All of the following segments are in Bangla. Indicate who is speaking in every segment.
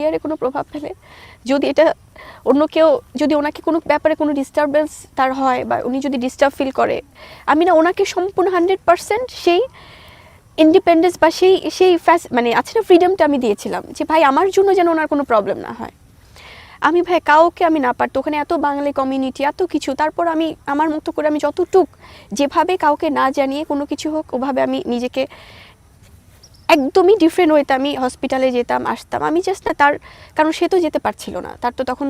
Speaker 1: ক্যারিয়ারে কোনো প্রভাব ফেলে, যদি এটা অন্য কেউ যদি ওনাকে কোনো ব্যাপারে কোনো ডিস্টারবেন্স তার হয় বা উনি যদি ডিস্টার্ব ফিল করে, আমি না ওনাকে সম্পূর্ণ 100% সেই ইন্ডিপেন্ডেন্স বা সেই সেই মানে আছে না ফ্রিডমটা আমি দিয়েছিলাম যে ভাই আমার জন্য যেন ওনার কোনো প্রবলেম না হয়। আমি ভাই কাউকে আমি না পারতো, ওখানে এত বাঙালি কমিউনিটি এত কিছু, তারপর আমি আমার মতো করে আমি যতটুক যেভাবে কাউকে না জানিয়ে কোনো কিছু হোক ওভাবে আমি নিজেকে একদমই ডিফারেন্ট ওয়েতে আমি হসপিটালে যেতাম আসতাম। আমি জাস্ট না তার, কারণ সে তো যেতে পারছিল না, তার তো তখন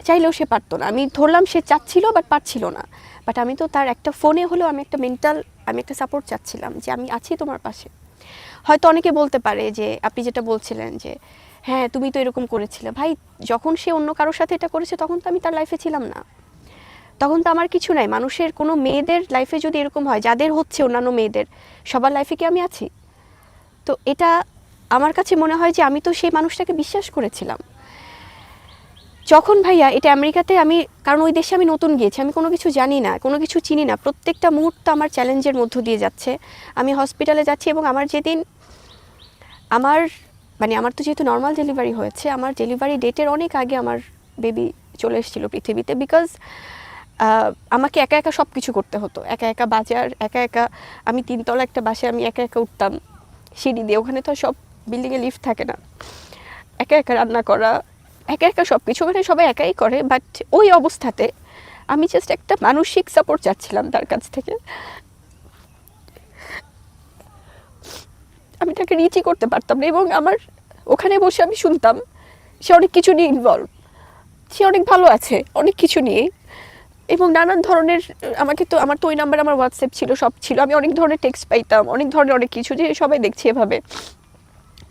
Speaker 1: চাইলেও সে পারতো না, আমি ধরলাম সে চাচ্ছিল বাট পারছিল না, বাট আমি তো তার একটা ফোনে হলেও আমি একটা মেন্টাল আমি একটা সাপোর্ট চাচ্ছিলাম যে আমি আছি তোমার পাশে। হয়তো অনেকে বলতে পারে যে আপনি যেটা বলছিলেন যে হ্যাঁ তুমি তো এরকম করেছিলে, ভাই যখন সে অন্য কারোর সাথে এটা করেছে তখন তো আমি তার লাইফে ছিলাম না, তখন তো আমার কিছু নাই। মানুষের কোনো মেয়েদের লাইফে যদি এরকম হয়, যাদের হচ্ছে অন্যান্য মেয়েদের, সবার লাইফে কি আমি আছি? তো এটা আমার কাছে মনে হয় যে আমি তো সেই মানুষটাকে বিশ্বাস করেছিলাম। যখন ভাইয়া এটা আমেরিকাতে আমি, কারণ ওই দেশে আমি নতুন গিয়েছি, আমি কোনো কিছু জানি না, কোনো কিছু চিনি না, প্রত্যেকটা মুহূর্ত আমার চ্যালেঞ্জের মধ্য দিয়ে যাচ্ছে। আমি হসপিটালে যাচ্ছি এবং আমার যেদিন আমার মানে আমার তো যেহেতু নর্মাল ডেলিভারি হয়েছে, আমার ডেলিভারি ডেটের অনেক আগে আমার বেবি চলে এসেছিলো পৃথিবীতে, বিকজ আমাকে একা একা সব কিছু করতে হতো, একা একা বাজার, একা একা আমি 3তলা একটা বাসায় আমি একা একা উঠতাম সিঁড়ি দিয়ে, ওখানে তো সব বিল্ডিংয়ে লিফট থাকে না, একা একা রান্না করা, একা একা সব কিছু, ওখানে সবাই একাই করে। বাট ওই অবস্থাতে আমি জাস্ট একটা মানসিক সাপোর্ট চাচ্ছিলাম তার কাছ থেকে। আমি তাকে রিচই করতে পারতাম না এবং আমার ওখানে বসে আমি শুনতাম সে অনেক কিছু নিয়ে ইনভলভ, সে অনেক ভালো আছে অনেক কিছু নিয়ে, এবং নানান ধরনের আমাকে তো আমার তো ওই নাম্বারে আমার হোয়াটসঅ্যাপ ছিল, সব ছিল, আমি অনেক ধরনের টেক্সট পাইতাম, অনেক ধরনের অনেক কিছু, যে সবাই দেখছি এভাবে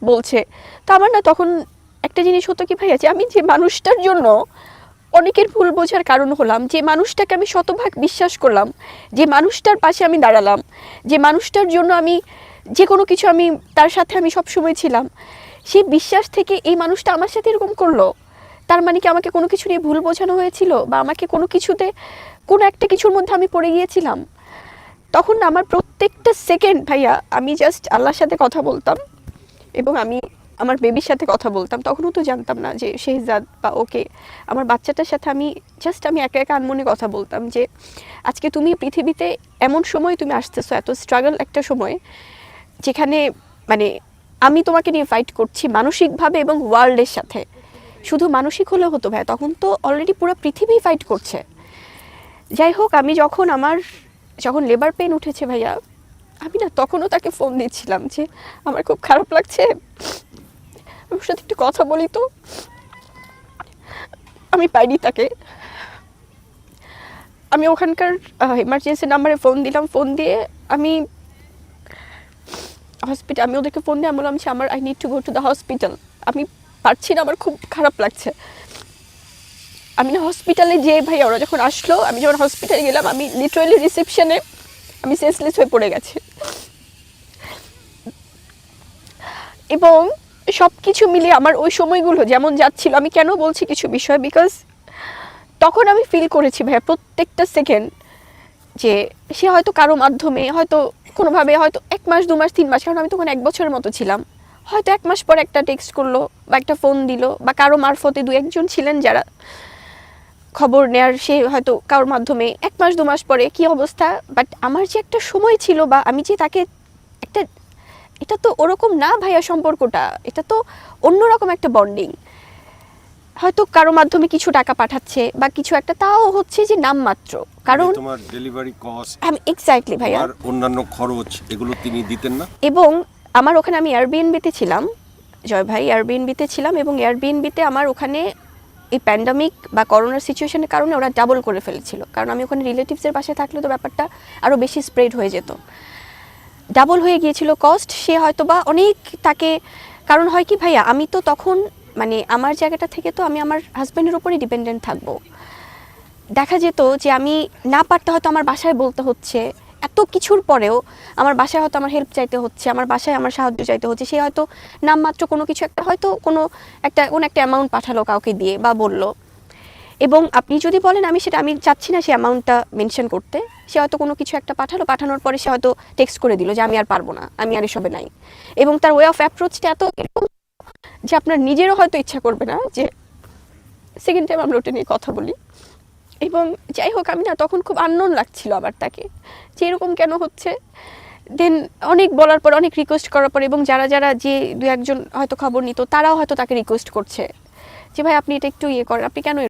Speaker 1: বলছে। তো আমার না তখন একটা জিনিস হতো কি ভাই আছে, আমি যে মানুষটার জন্য অনেকের ভুল বোঝার কারণ হলাম, যে মানুষটাকে আমি শতভাগ বিশ্বাস করলাম, যে মানুষটার পাশে আমি দাঁড়ালাম, যে মানুষটার জন্য আমি যে কোনো কিছু আমি তার সাথে আমি সবসময় ছিলাম, সেই বিশ্বাস থেকে এই মানুষটা আমার সাথে এরকম করলো, তার মানে কি আমাকে কোনো কিছু নিয়ে ভুল বোঝানো হয়েছিল বা আমাকে কোনো কিছুতে কোনো একটা কিছুর মধ্যে আমি পড়ে গিয়েছিলাম? তখন আমার প্রত্যেকটা সেকেন্ড ভাইয়া আমি জাস্ট আল্লাহর সাথে কথা বলতাম এবং আমি আমার বেবির সাথে কথা বলতাম। তখনও তো জানতাম না যে শেহজাদ বা ওকে আমার বাচ্চাটার সাথে আমি জাস্ট আমি একা একা আনমনে কথা বলতাম যে আজকে তুমি পৃথিবীতে এমন সময় তুমি আসতেছো, এত স্ট্রাগল একটা সময় যেখানে মানে আমি তোমাকে নিয়ে ফাইট করছি মানসিকভাবে এবং ওয়ার্ল্ডের সাথে। শুধু মানসিক হলেও হতো ভাই, তখন তো অলরেডি পুরো পৃথিবী ফাইট করছে। যাই হোক, আমি যখন লেবার পেন উঠেছে ভাইয়া, আমি না তখনও তাকে ফোন দিচ্ছিলাম যে আমার খুব খারাপ লাগছে, আমার সাথে একটু কথা বলি তো। আমি পাইনি তাকে, আমি ওখানকার ইমার্জেন্সি নাম্বারে ফোন দিলাম, ফোন দিয়ে আমি হসপিটাল, আমি ওদেরকে ফোন দিয়ে বললাম যে আমার I need to go to the hospital, আমি পারছি না, আমার খুব খারাপ লাগছে। আমি না হসপিটালে যেয়ে ভাই ওরা যখন আসলো, আমি যখন হসপিটালে গেলাম, আমি লিটারালি রিসেপশনে আমি সেন্সলেস হয়ে পড়ে গেছি। এবং সব কিছু মিলিয়ে আমার ওই সময়গুলো যেমন যাচ্ছিল, আমি কেন বলছি কিছু বিষয়, বিকজ তখন আমি ফিল করেছি ভাইয়া প্রত্যেকটা সেকেন্ড যে সে হয়তো কারো মাধ্যমে হয়তো কোনোভাবে হয়তো 1 মাস 2 মাস 3 মাস, কারণ আমি তখন 1 বছরের মতো ছিলাম, হয়তো 1 মাস পর একটা টেক্সট করলো বা একটা ফোন দিল বা কারো মারফতে 2-1 জন ছিলেন যারা খবর নেয়ার, সে হয়তো কারোর মাধ্যমে 1 মাস 2 মাস পরে কি অবস্থা। বাট আমার যে একটা সময় ছিল বা আমি যে তাকে একটা, এটা তো ওরকম না ভাইয়া সম্পর্কটা, এটা তো অন্যরকম একটা বন্ডিং। হয়তো কারো মাধ্যমে কিছু টাকা পাঠাচ্ছে বা কিছু একটা, তাও হচ্ছে যে নামমাত্র, কারণ
Speaker 2: তোমার ডেলিভারি কস্ট,
Speaker 1: আমি এক্স্যাক্টলি ভাইয়া,
Speaker 2: আর অন্যান্য খরচ এগুলো তিনি দিতেন না।
Speaker 1: এবং আমার ওখানে আমি এয়ারবিএনবিতে ছিলাম, জয় ভাই এয়ারবিএনবিতে ছিলাম, এবং এয়ারবিএনবিতে আমার ওখানে এই প্যান্ডামিক বা করোনার সিচুয়েশনের কারণে ওরা ডাবল করে ফেলেছিল, কারণ আমি ওখানে রিলেটিভসের বাসায় থাকলে তো ব্যাপারটা আরও বেশি স্প্রেড হয়ে যেত, ডাবল হয়ে গিয়েছিল কস্ট। সে হয়তো বা অনেক তাকে, কারণ হয় কি ভাইয়া আমি তো তখন মানে আমার জায়গাটা থেকে তো আমি আমার হাজব্যান্ডের উপরই ডিপেন্ডেন্ট থাকবো, দেখা যেত যে আমি না পারতে হয়তো আমার বাসায় বলতে হচ্ছে, এত কিছুর পরেও আমার বাসায় হয়তো আমার হেল্প চাইতে হচ্ছে, আমার বাসায় আমার সাহায্য চাইতে হচ্ছে, সে হয়তো নামমাত্র কোনো কিছু একটা হয়তো কোনো একটা অ্যামাউন্ট পাঠালো কাউকে দিয়ে বা বলল, এবং আপনি যদি বলেন আমি সেটা আমি চাচ্ছি না সে অ্যামাউন্টটা মেনশন করতে, সে হয়তো কোনো কিছু একটা পাঠালো, পাঠানোর পরে সে হয়তো টেক্সট করে দিল যে আমি আর পারবো না, আমি আর এসবে নাই, এবং তার ওয়ে অফ অ্যাপ্রোচটা এত এরকম যে আপনার নিজেরও হয়তো ইচ্ছা করবে না যে সেকেন্ড টাইম আমরা ওটা নিয়ে কথা বলি। এবং যাই হোক, আমি না তখন খুব আননোন লাগছিল আবার তাকে, যে এরকম কেন হচ্ছে। দেন অনেক বলার পর, অনেক রিকোয়েস্ট করার পর, এবং যারা যারা যে দু একজন হয়তো খবর নিত তারাও হয়তো তাকে রিকোয়েস্ট করছে যে ভাই আপনি এটা একটু ইয়ে করেন, আপনি কেন